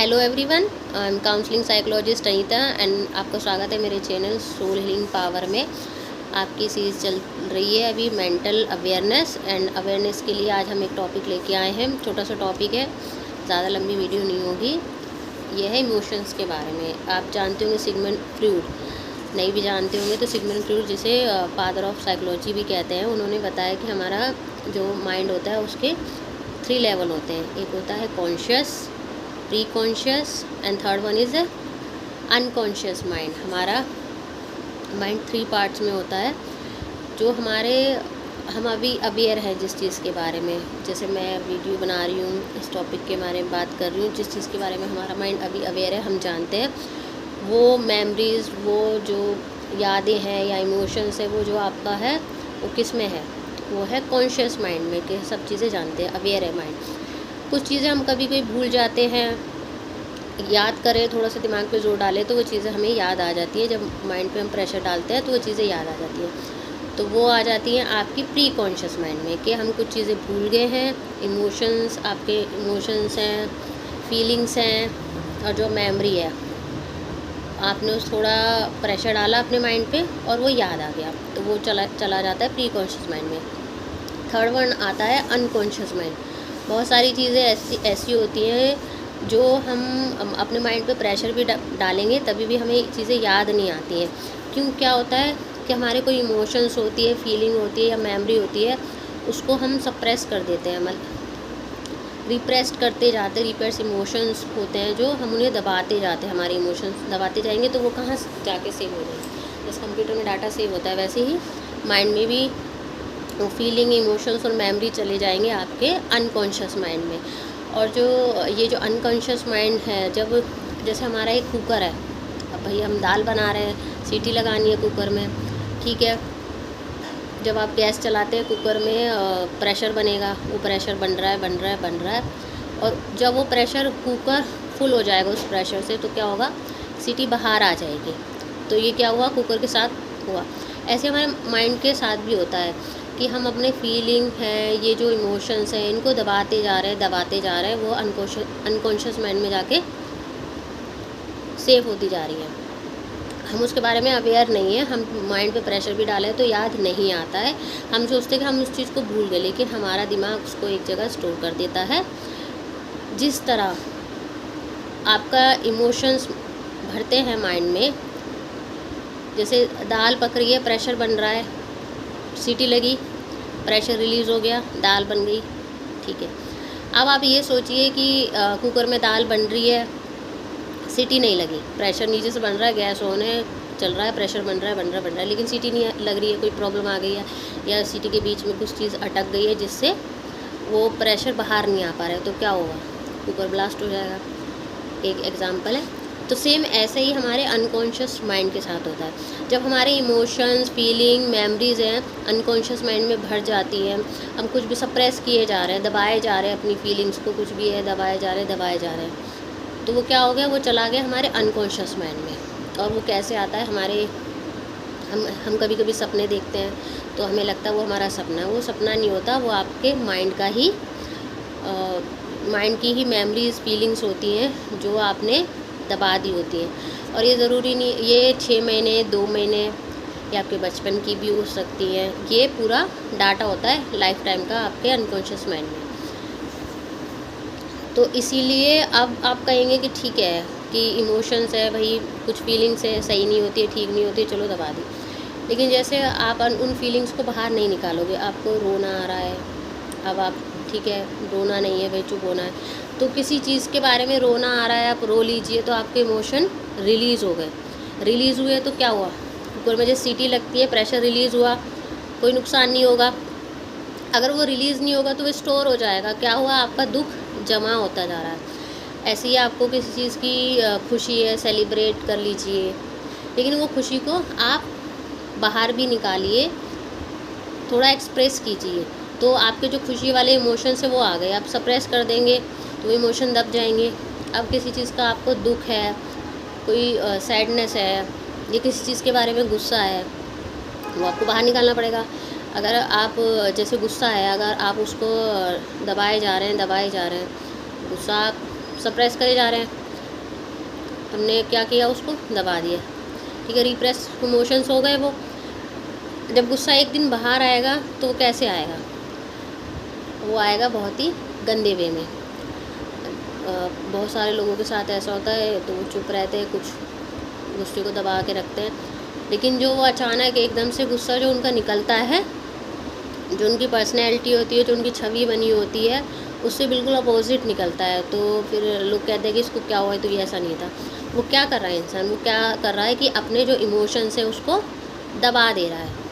Hello everyone, I am counselling psychologist Anita and आपका स्वागत है मेरे चैनल सोल हीलिंग पावर में। आपकी सीरीज़ चल रही है अभी मेंटल अवेयरनेस एंड अवेयरनेस के लिए आज हम एक टॉपिक लेके आए हैं। छोटा सा टॉपिक है, ज़्यादा लंबी वीडियो नहीं होगी। यह है इमोशंस के बारे में। आप जानते होंगे सिगमंड फ्रॉइड, नहीं भी जानते होंगे तो सिगमंड फ्रॉइड जिसे फादर ऑफ साइकोलॉजी भी कहते हैं, उन्होंने बताया कि हमारा जो माइंड होता है उसके 3 लेवल होते हैं। एक होता है conscious, pre conscious and third one is unconscious mind. हमारा माइंड 3 पार्ट्स में होता है। जो हम अभी अवेयर हैं जिस चीज़ के बारे में, जैसे मैं वीडियो बना रही हूँ, इस टॉपिक के बारे में बात कर रही हूँ, जिस चीज़ के बारे में हमारा माइंड अभी अवेयर है, हम जानते हैं, वो मेमोरीज़, वो जो यादें हैं या इमोशंस है, वो जो आपका है वो किस में है, वो है कॉन्शियस माइंड में, कि सब चीज़ें जानते हैं, अवेयर है माइंड। कुछ चीज़ें हम कभी कभी भूल जाते हैं, याद करें, थोड़ा सा दिमाग पे जोर डालें तो वो चीज़ें हमें याद आ जाती है। जब माइंड पे हम प्रेशर डालते हैं तो वो चीज़ें याद आ जाती हैं। तो वो आ जाती हैं आपकी प्री कॉन्शियस माइंड में, कि हम कुछ चीज़ें भूल गए हैं। इमोशंस, आपके इमोशंस हैं, फीलिंग्स हैं, और जो मेमोरी है, आपने उस थोड़ा प्रेशर डाला अपने माइंड पे और वो याद आ गया, तो वो चला जाता है प्री कॉन्शियस माइंड में। थर्ड वन आता है अनकॉन्शियस माइंड। बहुत सारी चीज़ें ऐसी होती हैं जो हम अपने माइंड पे प्रेशर भी डालेंगे तभी भी हमें चीज़ें याद नहीं आती हैं। क्यों? क्या होता है कि हमारे कोई इमोशंस होती है, फीलिंग होती है या मेमोरी होती है, उसको हम सप्रेस कर देते हैं, मतलब रिप्रेस्ड करते जाते हैं। रिप्रेस इमोशंस होते हैं जो हम उन्हें दबाते जाते हैं। हमारे इमोशंस दबाते जाएंगे तो वो कहाँ जाके सेव हो जाएंगे। जैसे कंप्यूटर में डाटा सेव होता है, वैसे ही माइंड में भी वो फीलिंग, इमोशंस और मेमोरी चले जाएंगे आपके अनकॉन्शियस माइंड में। और ये जो अनकॉन्शियस माइंड है, जब जैसे हमारा एक कुकर है, अब भाई हम दाल बना रहे हैं, सीटी लगानी है कुकर में, ठीक है। जब आप गैस चलाते हैं, कुकर में प्रेशर बनेगा, वो प्रेशर बन रहा है, और जब वो प्रेशर, कुकर फुल हो जाएगा उस प्रेशर से, तो क्या होगा, सीटी बाहर आ जाएगी। तो ये क्या हुआ, कुकर के साथ हुआ। ऐसे हमारे माइंड के साथ भी होता है कि हम अपने फीलिंग है, ये जो इमोशंस हैं, इनको दबाते जा रहे हैं, वो अनकॉन्शियस माइंड में जाके सेव होती जा रही है। हम उसके बारे में अवेयर नहीं है। हम माइंड पे प्रेशर भी डालें तो याद नहीं आता है। हम सोचते हैं कि हम उस चीज़ को भूल गए, लेकिन हमारा दिमाग उसको एक जगह स्टोर कर देता है। जिस तरह आपका इमोशंस भरते हैं माइंड में, जैसे दाल पक रही है, प्रेशर बन रहा है, सीटी लगी, प्रेशर रिलीज़ हो गया, दाल बन गई, ठीक है। अब आप ये सोचिए कि कुकर में दाल बन रही है, सीटी नहीं लगी, प्रेशर नीचे से बन रहा है, गैस ऑन है, चल रहा है, प्रेशर बन रहा है, लेकिन सीटी नहीं लग रही है, कोई प्रॉब्लम आ गई है या सीटी के बीच में कुछ चीज़ अटक गई है जिससे वो प्रेशर बाहर नहीं आ पा रहा है, तो क्या होगा, कुकर ब्लास्ट हो जाएगा। एक एग्जाम्पल है। तो सेम ऐसे ही हमारे अनकॉन्शियस माइंड के साथ होता है। जब हमारे इमोशंस, फीलिंग, मेमोरीज़ हैं, अनकॉन्शियस माइंड में भर जाती हैं, हम कुछ भी सप्रेस किए जा रहे हैं, दबाए जा रहे हैं अपनी फीलिंग्स को, कुछ भी है दबाए जा रहे हैं, तो वो क्या हो गया, वो चला गया हमारे अनकॉन्शियस माइंड में। और वो कैसे आता है, हम कभी कभी सपने देखते हैं तो हमें लगता है वो हमारा सपना है। वो सपना नहीं होता, वो आपके माइंड की ही मेमोरीज, फीलिंग्स होती हैं जो आपने दबा दी होती हैं। और ये ज़रूरी नहीं, ये 6 महीने, 2 महीने या आपके बचपन की भी हो सकती हैं। ये पूरा डाटा होता है लाइफ टाइम का आपके अनकॉन्शियस माइंड में। तो इसीलिए अब आप कहेंगे कि ठीक है कि इमोशंस है भाई, कुछ फीलिंग्स है, सही नहीं होती है, ठीक नहीं होती है, चलो दबा दी। लेकिन जैसे आप उन फीलिंग्स को बाहर नहीं निकालोगे, आपको रोना आ रहा है, अब आप, ठीक है, रोना नहीं है भाई, चुप होना है, तो किसी चीज़ के बारे में रोना आ रहा है, आप रो लीजिए, तो आपके इमोशन रिलीज़ हो गए। रिलीज़ हुए तो क्या हुआ, कुकर में जब सीटी लगती है, प्रेशर रिलीज़ हुआ, कोई नुकसान नहीं होगा। अगर वो रिलीज़ नहीं होगा तो वो स्टोर हो जाएगा, क्या हुआ, आपका दुख जमा होता जा रहा है। ऐसे ही आपको किसी चीज़ की खुशी है, सेलिब्रेट कर लीजिए, लेकिन वो खुशी को आप बाहर भी निकालिए, थोड़ा एक्सप्रेस कीजिए, तो आपके जो खुशी वाले इमोशंस है वो आ गए। आप सप्रेस कर देंगे तो वो इमोशन दब जाएंगे। अब किसी चीज़ का आपको दुख है, कोई सैडनेस है, या किसी चीज़ के बारे में गुस्सा है, वो आपको बाहर निकालना पड़ेगा। अगर आप, जैसे गुस्सा है, अगर आप उसको दबाए जा रहे हैं, गुस्सा आप सप्रेस करे जा रहे हैं, हमने क्या किया, उसको दबा दिया, ठीक है। रिप्रेस इमोशंस हो गए वो। जब गुस्सा एक दिन बाहर आएगा तो वो कैसे आएगा, वो आएगा बहुत ही गंदे वे में। बहुत सारे लोगों के साथ ऐसा होता है, तो वो चुप रहते हैं, कुछ गुस्से को दबा के रखते हैं, लेकिन जो वो अचानक एकदम से गुस्सा जो उनका निकलता है, जो उनकी पर्सनैलिटी होती है, जो उनकी छवि बनी होती है, उससे बिल्कुल अपोजिट निकलता है। तो फिर लोग कहते हैं कि इसको क्या हुआ है, तो ये ऐसा नहीं था। वो क्या कर रहा है इंसान, वो क्या कर रहा है कि अपने जो इमोशंस है उसको दबा दे रहा है।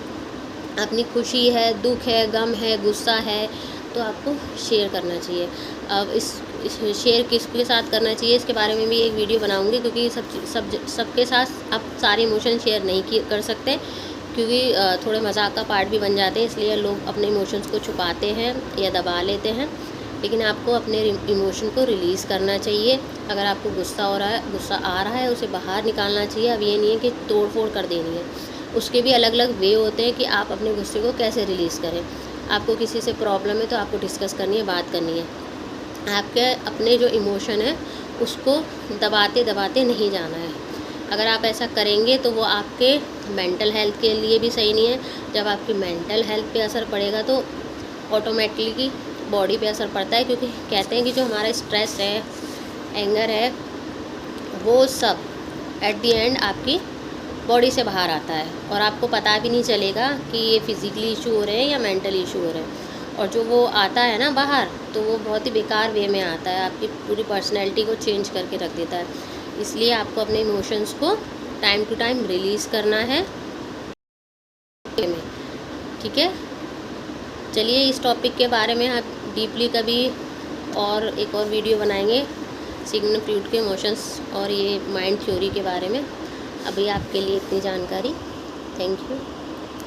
अपनी खुशी है, दुख है, गम है, गुस्सा है, तो आपको शेयर करना चाहिए। अब इस शेयर किसके साथ करना चाहिए, इसके बारे में भी एक वीडियो बनाऊंगी, क्योंकि सबके साथ आप सारे इमोशन शेयर नहीं कर सकते, क्योंकि थोड़े मजाक का पार्ट भी बन जाते हैं, इसलिए लोग अपने इमोशंस को छुपाते हैं या दबा लेते हैं। लेकिन आपको अपने इमोशन को रिलीज़ करना चाहिए। अगर आपको गुस्सा हो रहा है, गुस्सा आ रहा है, उसे बाहर निकालना चाहिए। अब ये नहीं है कि तोड़ फोड़ कर देनी है, उसके भी अलग अलग वे होते हैं कि आप अपने गुस्से को कैसे रिलीज़ करें। आपको किसी से प्रॉब्लम है तो आपको डिस्कस करनी है, बात करनी है। आपके अपने जो इमोशन है उसको दबाते दबाते नहीं जाना है। अगर आप ऐसा करेंगे तो वो आपके मेंटल हेल्थ के लिए भी सही नहीं है। जब आपकी मेंटल हेल्थ पे असर पड़ेगा तो ऑटोमेटिकली बॉडी पे असर पड़ता है, क्योंकि कहते हैं कि जो हमारा स्ट्रेस है, एंगर है, वो सब एट द एंड आपकी बॉडी से बाहर आता है, और आपको पता भी नहीं चलेगा कि ये फिज़िकली इशू हो रहे हैं या मेंटली इशू हो रहे हैं। और जो वो आता है ना बाहर, तो वो बहुत ही बेकार वे में आता है, आपकी पूरी पर्सनैलिटी को चेंज करके रख देता है। इसलिए आपको अपने इमोशंस को टाइम टू टाइम रिलीज़ करना है, ठीक है। चलिए, इस टॉपिक के बारे में आप डीपली कभी और एक और वीडियो बनाएंगे, सिग्मंड फ्रॉइड के इमोशंस और ये माइंड थ्योरी के बारे में। अभी आपके लिए इतनी जानकारी। Thank you.